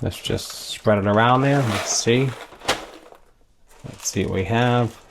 Let's just spread it around there. Let's see. Let's see what we have.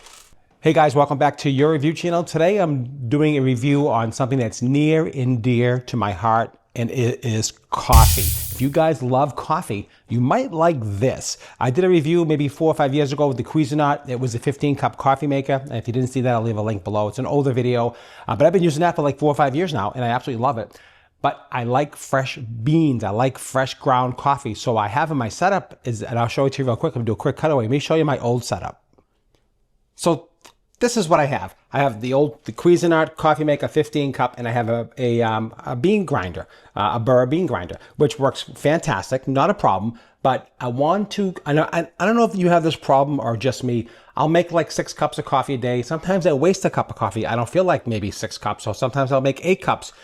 Hey guys, welcome back to your review channel. Today I'm doing a review on something that's near and dear to my heart, and it is coffee. If you guys love coffee, you might like this. I did a review maybe 4 or 5 years ago with the Cuisinart. It was a 15-cup coffee maker. And if you didn't see that, I'll leave a link below. It's an older video, but I've been using that for like 4 or 5 years now, and I absolutely love it. But I like fresh beans. I like fresh ground coffee. So I have in my setup is, and I'll show it to you real quick. I'm gonna do a quick cutaway. Let me show you my old setup. So this is what I have. I have the Cuisinart coffee maker 15 cup, and I have a bean grinder, a Brew bean grinder, which works fantastic, not a problem. But I want to, I don't know if you have this problem or just me. I'll make like 6 cups of coffee a day. Sometimes I waste a cup of coffee. I don't feel like maybe 6 cups. So sometimes I'll make 8 cups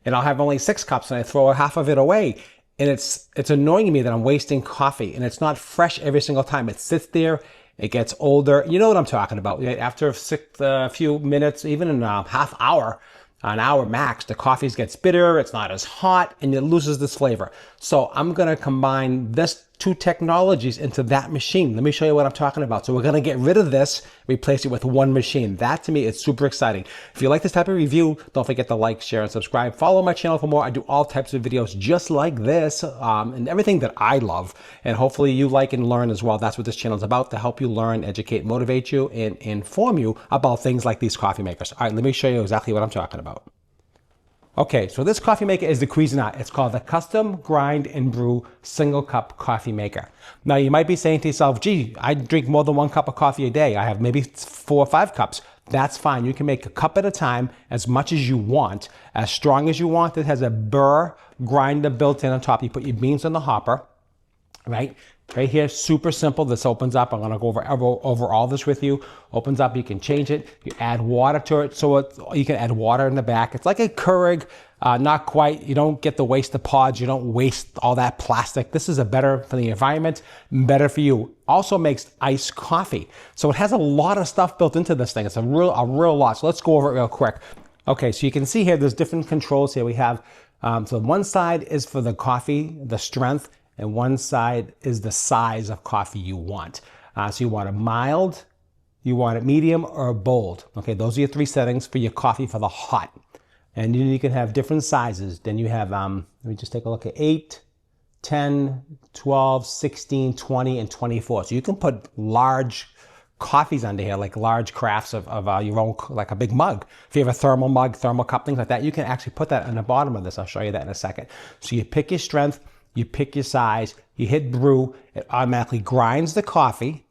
and I'll have only 6 cups and I throw half of it away. And it's annoying me that I'm wasting coffee and it's not fresh every single time. It sits there. It gets older. You know what I'm talking about. After a few minutes, even in a half hour, an hour max, the coffee gets bitter, it's not as hot, and it loses this flavor. So I'm gonna combine this 2 technologies into that machine. Let me show you what I'm talking about. So we're gonna get rid of this, replace it with 1 machine. That to me is super exciting. If you like this type of review, don't forget to like, share, and subscribe. Follow my channel for more. I do all types of videos just like this, and everything that I love. And hopefully you like and learn as well. That's what this channel is about, to help you learn, educate, motivate you, and inform you about things like these coffee makers. All right, let me show you exactly what I'm talking about. Okay, so this coffee maker is the Cuisinart. It's called the Custom Grind and Brew Single Cup Coffee Maker. Now you might be saying to yourself, gee, I drink more than 1 cup of coffee a day. I have maybe 4 or 5 cups. That's fine. You can make a cup at a time, as much as you want, as strong as you want. It has a burr grinder built in on top. You put your beans in the hopper, right? Right here, super simple. This opens up. I'm going to go over all this with you. Opens up. You can change it. You add water to it. So you can add water in the back. It's like a Keurig, not quite. You don't get to waste the pods. You don't waste all that plastic. This is a better for the environment, better for you. Also makes iced coffee. So it has a lot of stuff built into this thing. It's a real lot. So let's go over it real quick. Okay, so you can see here, there's different controls here. We have, so one side is for the coffee, the strength, and one side is the size of coffee you want. So you want it mild, you want it medium, or bold. Okay, those are your 3 settings for your coffee for the hot. And you can have different sizes. Then you have, let me just take a look at 8, 10, 12, 16, 20, and 24. So you can put large coffees under here, like large crafts of your own, like a big mug. If you have a thermal mug, thermal cup, things like that, you can actually put that on the bottom of this. I'll show you that in a second. So you pick your strength, you pick your size, you hit brew, it automatically grinds the coffee,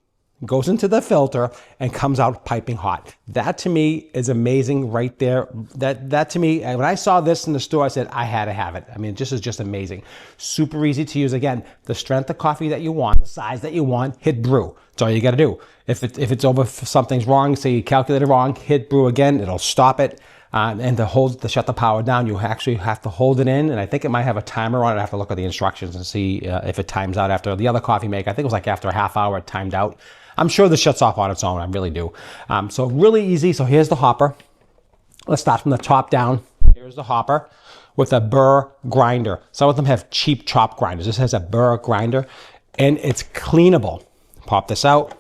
goes into the filter, and comes out piping hot. That to me is amazing right there. That to me, when I saw this in the store, I said, I had to have it. I mean, this is just amazing. Super easy to use. Again, the strength of coffee that you want, the size that you want, hit brew. That's all you got to do. If it's over, if something's wrong, say you calculated wrong, hit brew again, it'll stop it. And to shut the power down, you actually have to hold it in. And I think it might have a timer on it. I have to look at the instructions and see if it times out after the other coffee maker. I think it was like after a half hour it timed out. I'm sure this shuts off on its own. I really do. So really easy. So here's the hopper. Let's start from the top down. Here's the hopper with a burr grinder. Some of them have cheap chop grinders. This has a burr grinder and it's cleanable. Pop this out.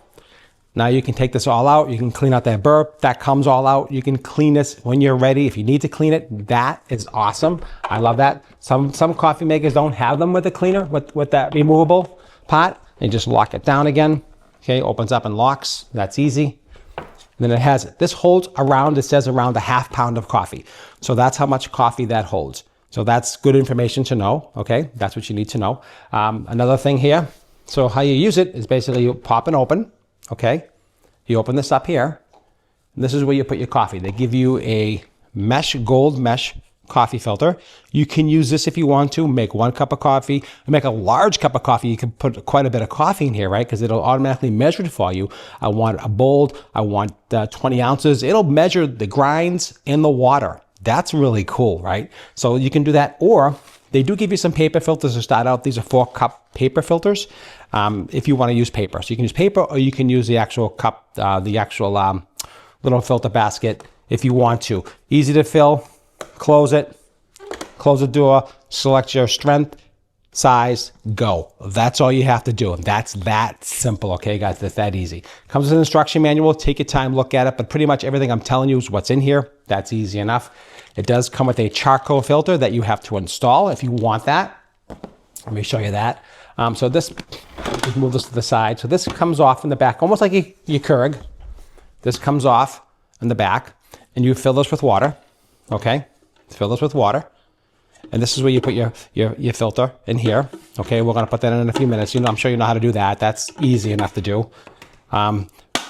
Now you can take this all out. You can clean out that burr. That comes all out. You can clean this when you're ready. If you need to clean it, that is awesome. I love that. Some coffee makers don't have them with the cleaner, with that removable pot. They just lock it down again. Okay, opens up and locks. That's easy. And then it has, this holds around, it says around a ½ pound of coffee. So that's how much coffee that holds. So that's good information to know. Okay, that's what you need to know. Another thing here. So how you use it is basically you pop and open. Okay, you open this up here. And this is where you put your coffee. They give you a gold mesh coffee filter. You can use this if you want to. Make 1 cup of coffee. Make a large cup of coffee. You can put quite a bit of coffee in here, right? Because it'll automatically measure it for you. I want a bold. I want 20 ounces. It'll measure the grinds in the water. That's really cool, right? So you can do that. Or they do give you some paper filters to start out. These are 4-cup paper filters. If you want to use paper. So you can use paper or you can use the actual cup, the actual little filter basket if you want to. Easy to fill. Close it. Close the door. Select your strength. size, go. That's all you have to do. And that's that simple, okay, guys? That's that easy. Comes with an instruction manual. Take your time, look at it. But pretty much everything I'm telling you is what's in here. That's easy enough. It does come with a charcoal filter that you have to install if you want that. Let me show you that. So this, move this to the side. So this comes off in the back, almost like your Keurig. This comes off in the back, and you fill this with water, okay? Fill this with water. And this is where you put your filter in here. Okay, we're gonna put that in a few minutes. You know, I'm sure you know how to do that. That's easy enough to do.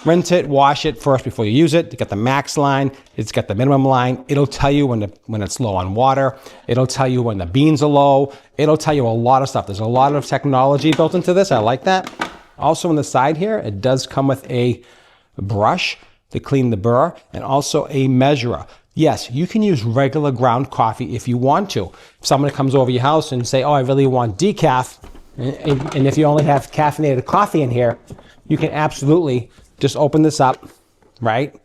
Rinse it, wash it first before you use it. You got the max line, it's got the minimum line. It'll tell you when it's low on water. It'll tell you when the beans are low. It'll tell you a lot of stuff. There's a lot of technology built into this. I like that. Also on the side here, it does come with a brush to clean the burr and also a measurer. Yes, you can use regular ground coffee if you want to. If someone comes over your house and say, oh, I really want decaf, and if you only have caffeinated coffee in here, you can absolutely just open this up, right?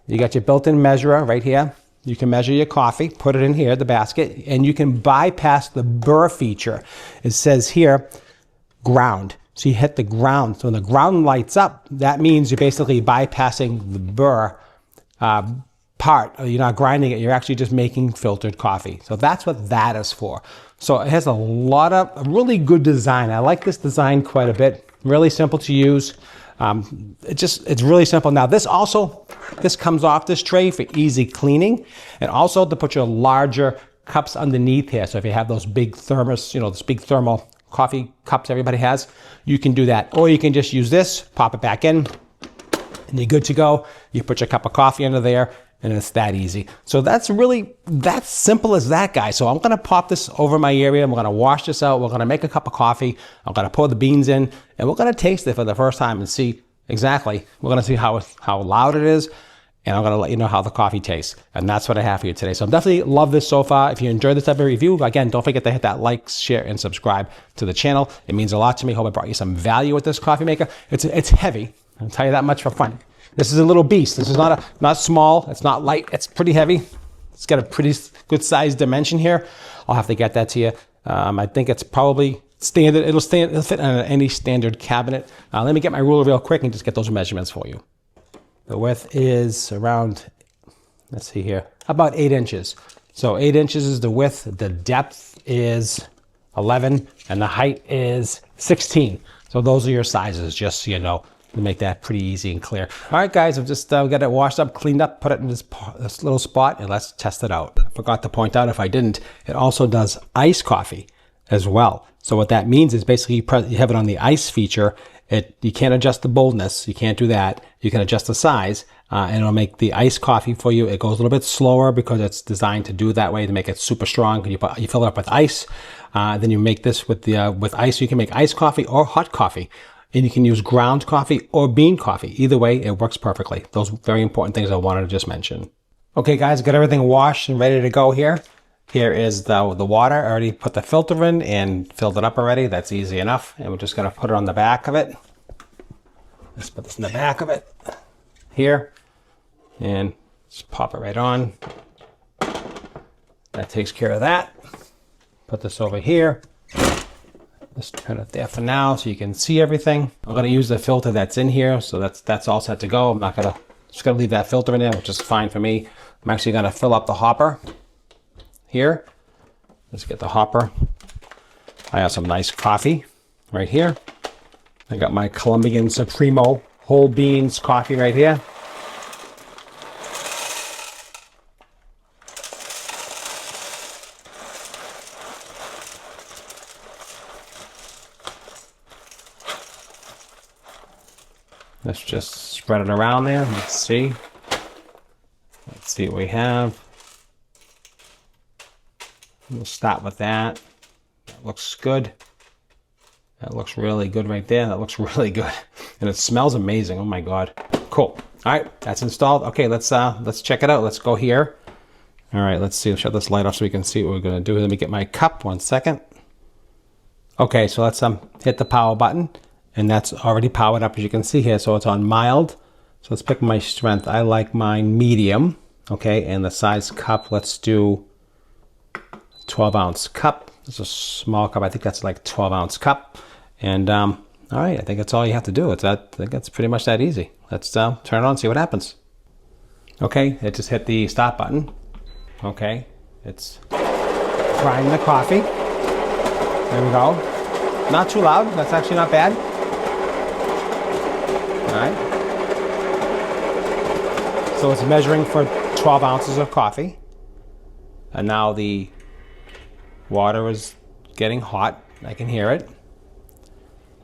You got your built-in measurer right here. You can measure your coffee, put it in here, the basket, and you can bypass the burr feature. It says here, ground. So you hit the ground. So when the ground lights up, that means you're basically bypassing the burr part. You're not grinding it. You're actually just making filtered coffee. So that's what that is for. So it has a really good design. I like this design quite a bit. Really simple to use. It's really simple. Now this comes off this tray for easy cleaning, and also to put your larger cups underneath here. So if you have those big thermos, those big thermal coffee cups everybody has, you can do that. Or you can just use this, pop it back in, and you're good to go. You put your cup of coffee under there, and it's that easy. So that's simple as that, guys. So I'm gonna pop this over my area. I'm gonna wash this out. We're gonna make a cup of coffee. I'm gonna pour the beans in, and we're gonna taste it for the first time and see exactly. We're gonna see how loud it is, and I'm gonna let you know how the coffee tastes. And that's what I have for you today. So I definitely love this so far. If you enjoyed this type of review, again, don't forget to hit that like, share, and subscribe to the channel. It means a lot to me. Hope I brought you some value with this coffee maker. It's heavy. I'll tell you that much for fun. This is a little beast. This is not small. It's not light. It's pretty heavy. It's got a pretty good sized dimension here. I'll have to get that to you. I think it's probably standard. It'll fit in any standard cabinet. Let me get my ruler real quick and just get those measurements for you. The width is around, let's see here, about 8 inches. So 8 inches is the width. The depth is 11, and the height is 16. So those are your sizes, just so you know. To make that pretty easy and clear. All right, guys, I've just got it washed up, cleaned up, put it in this little spot, and let's test it out. I forgot to point out, if I didn't, it also does iced coffee as well. So what that means is basically you have it on the ice feature. You can't adjust the boldness. You can't do that. You can adjust the size, and it'll make the iced coffee for you. It goes a little bit slower because it's designed to do that way, to make it super strong. You fill it up with ice, then you make this with ice. You can make iced coffee or hot coffee. And you can use ground coffee or bean coffee. Either way, it works perfectly. Those very important things I wanted to just mention. Okay, guys, got everything washed and ready to go here. Here is the water. I already put the filter in and filled it up already. That's easy enough. And we're just going to put it on the back of it. Let's put this in the back of it here. And just pop it right on. That takes care of that. Put this over here. Just turn it there for now so you can see everything. I'm going to use the filter that's in here, so that's all set to go. I'm not going to, just going to leave that filter in there, which is fine for me. I'm actually going to fill up the hopper here. Let's get the hopper. I have some nice coffee right here. I got my Colombian Supremo whole beans coffee right here. Let's just spread it around there. Let's see. Let's see what we have. We'll start with that. That looks good. That looks really good right there. That looks really good. And it smells amazing. Oh my God. Cool. All right, that's installed. Okay, let's check it out. Let's go here. All right, let's see. I'll shut this light off so we can see what we're gonna do. Let me get my cup, 1 second. Okay, so let's hit the power button. And that's already powered up, as you can see here. So it's on mild. So let's pick my strength. I like mine medium. Okay, and the size cup, let's do 12-ounce cup. It's a small cup. I think that's like 12-ounce cup. And all right, I think that's all you have to do. I think that's pretty much that easy. Let's turn it on and see what happens. Okay, it just hit the stop button. Okay, it's frying the coffee. There we go. Not too loud. That's actually not bad. All right. So it's measuring for 12 ounces of coffee. And now the water is getting hot. I can hear it.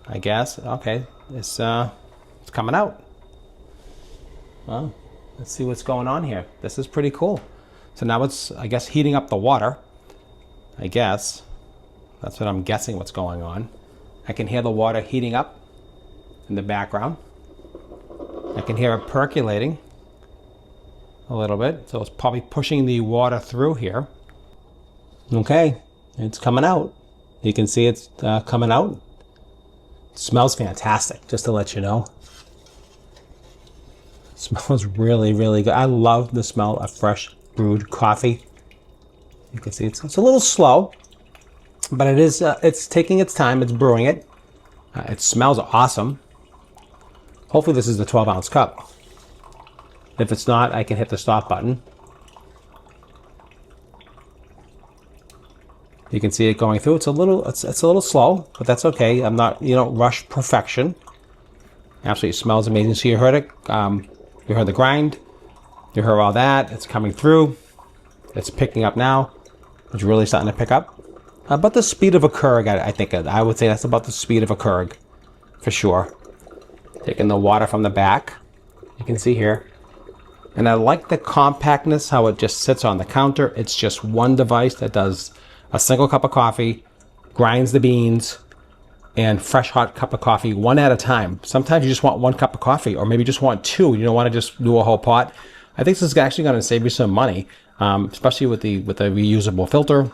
I guess. Okay, it's coming out. Well, let's see what's going on here. This is pretty cool. So now it's, I guess, heating up the water. I guess. That's what I'm guessing what's going on. I can hear the water heating up in the background. I can hear it percolating a little bit. So it's probably pushing the water through here. Okay, it's coming out. You can see it's coming out. It smells fantastic, just to let you know. It smells really, really good. I love the smell of fresh brewed coffee. You can see it's a little slow, but it is. It's taking its time. It's brewing it. It smells awesome. Hopefully this is the 12-ounce cup. If it's not, I can hit the stop button. You can see it going through. It's a little slow, but that's okay. I'm not, you don't rush perfection. Absolutely smells amazing. So you heard it. You heard the grind. You heard all that. It's coming through. It's picking up now. It's really starting to pick up. About the speed of a Keurig, I think. I would say that's about the speed of a Keurig, for sure. Taking the water from the back. You can see here. And I like the compactness, how it just sits on the counter. It's just one device that does a single cup of coffee, grinds the beans, and fresh hot cup of coffee one at a time. Sometimes you just want one cup of coffee, or maybe just want two. You don't want to just do a whole pot. I think this is actually going to save you some money, especially with the reusable filter.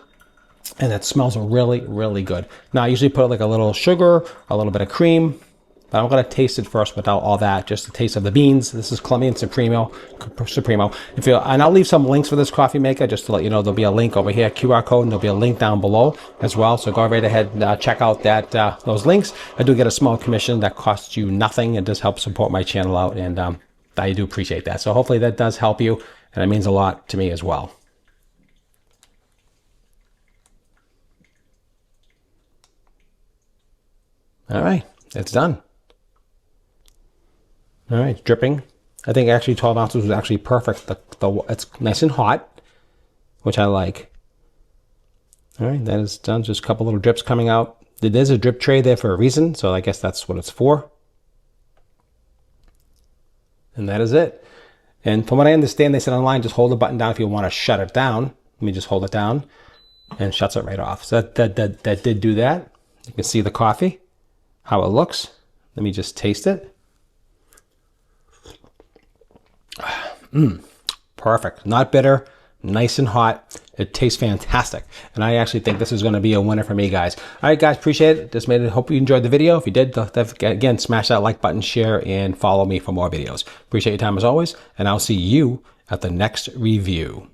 And it smells really, really good. Now I usually put like a little sugar, a little bit of cream, but I'm going to taste it first without all that. Just the taste of the beans. This is Colombian Supremo. And I'll leave some links for this coffee maker just to let you know. There'll be a link over here, QR code, and there'll be a link down below as well. So go right ahead and check out those links. I do get a small commission that costs you nothing. It does help support my channel out, and I do appreciate that. So hopefully that does help you, and it means a lot to me as well. All right, it's done. All right, dripping. I think actually 12 ounces was actually perfect. It's nice and hot, which I like. All right, that is done. Just a couple little drips coming out. There's a drip tray there for a reason, so I guess that's what it's for. And that is it. And from what I understand, they said online, just hold the button down if you want to shut it down. Let me just hold it down, and it shuts it right off. So that did do that. You can see the coffee, how it looks. Let me just taste it. Perfect. Not bitter, nice and hot. It tastes fantastic. And I actually think this is going to be a winner for me, guys. All right, guys, appreciate it. Just made it. Hope you enjoyed the video. If you did, again, smash that like button, share, and follow me for more videos. Appreciate your time as always, and I'll see you at the next review.